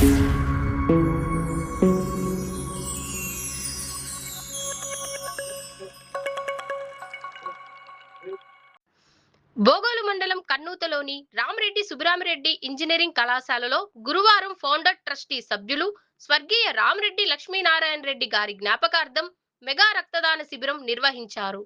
బోగోలు మండలం కన్నూతలోని రామరెడ్డి సుబ్బరామిరెడ్డి ఇంజనీరింగ్ కళాశాలలో గురువారం ఫౌండర్ ట్రస్టీ సభ్యులు స్వర్గీయ రామరెడ్డి లక్ష్మీనారాయణ రెడ్డి గారి జ్ఞాపకార్థం మెగా రక్తదాన శిబిరం నిర్వహించారు.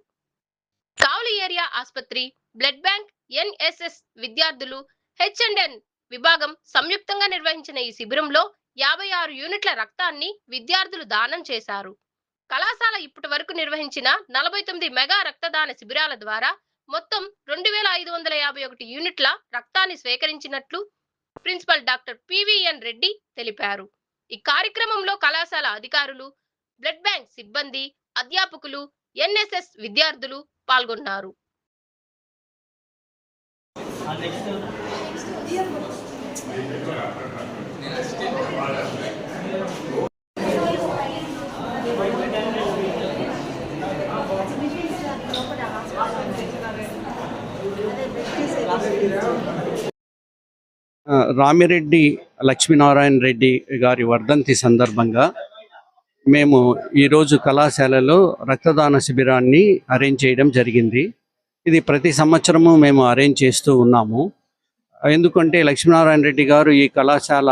కావలి ఏరియా ఆసుపత్రి, బ్లడ్ బ్యాంక్, ఎన్ఎస్ఎస్ విద్యార్థులు, హెచ్ఎండ్ఎన్ విభాగం సంయుక్తంగా నిర్వహించిన ఈ శిబిరంలో 56 యూనిట్ల రక్తాన్ని విద్యార్థులు దానం చేశారు. కళాశాల ఇప్పటి వరకు నిర్వహించిన 49 మెగా రక్తదాన శిబిరాల ద్వారా మొత్తం 2551 యూనిట్ల రక్తాన్ని స్వీకరించినట్లు ప్రిన్సిపల్ డాక్టర్ పివిఎన్ రెడ్డి తెలిపారు. ఈ కార్యక్రమంలో కళాశాల అధికారులు, బ్లడ్ బ్యాంక్ సిబ్బంది, అధ్యాపకులు, ఎన్ఎస్ఎస్ విద్యార్థులు పాల్గొన్నారు. రామిరెడ్డి లక్ష్మీనారాయణ రెడ్డి గారి వర్ధంతి సందర్భంగా మేము ఈరోజు కళాశాలలో రక్తదాన శిబిరాన్ని అరేంజ్ చేయడం జరిగింది. ఇది ప్రతి సంవత్సరము మేము అరేంజ్ చేస్తూ ఉన్నాము. ఎందుకంటే లక్ష్మీనారాయణ రెడ్డి గారు ఈ కళాశాల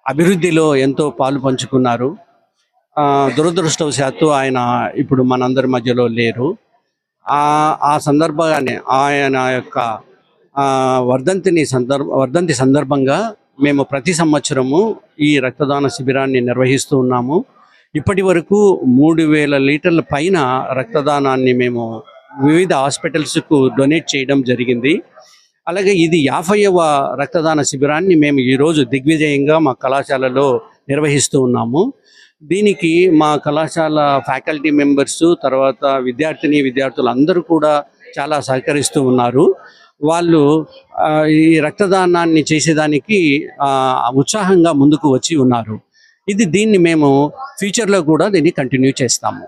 అభివృద్ధిలో ఎంతో పాలు పంచుకున్నారు. దురదృష్టవశాత్తు ఆయన ఇప్పుడు మనందరి మధ్యలో లేరు. ఆ సందర్భంగానే ఆయన యొక్క వర్ధంతి సందర్భంగా మేము ప్రతి సంవత్సరము ఈ రక్తదాన శిబిరాన్ని నిర్వహిస్తూ ఉన్నాము. ఇప్పటి వరకు 3000 లీటర్ల పైన రక్తదానాన్ని మేము వివిధ హాస్పిటల్స్కు డొనేట్ చేయడం జరిగింది. అలాగే ఇది 50వ రక్తదాన శిబిరాన్ని మేము ఈరోజు దిగ్విజయంగా మా కళాశాలలో నిర్వహిస్తూ ఉన్నాము. దీనికి మా కళాశాల ఫ్యాకల్టీ మెంబర్స్, తర్వాత విద్యార్థులు అందరూ కూడా చాలా సహకరిస్తూ ఉన్నారు. వాళ్ళు ఈ రక్తదానాన్ని చేసేదానికి ఉత్సాహంగా ముందుకు వచ్చి ఉన్నారు. దీన్ని మేము ఫ్యూచర్లో కూడా దీన్ని కంటిన్యూ చేస్తాము.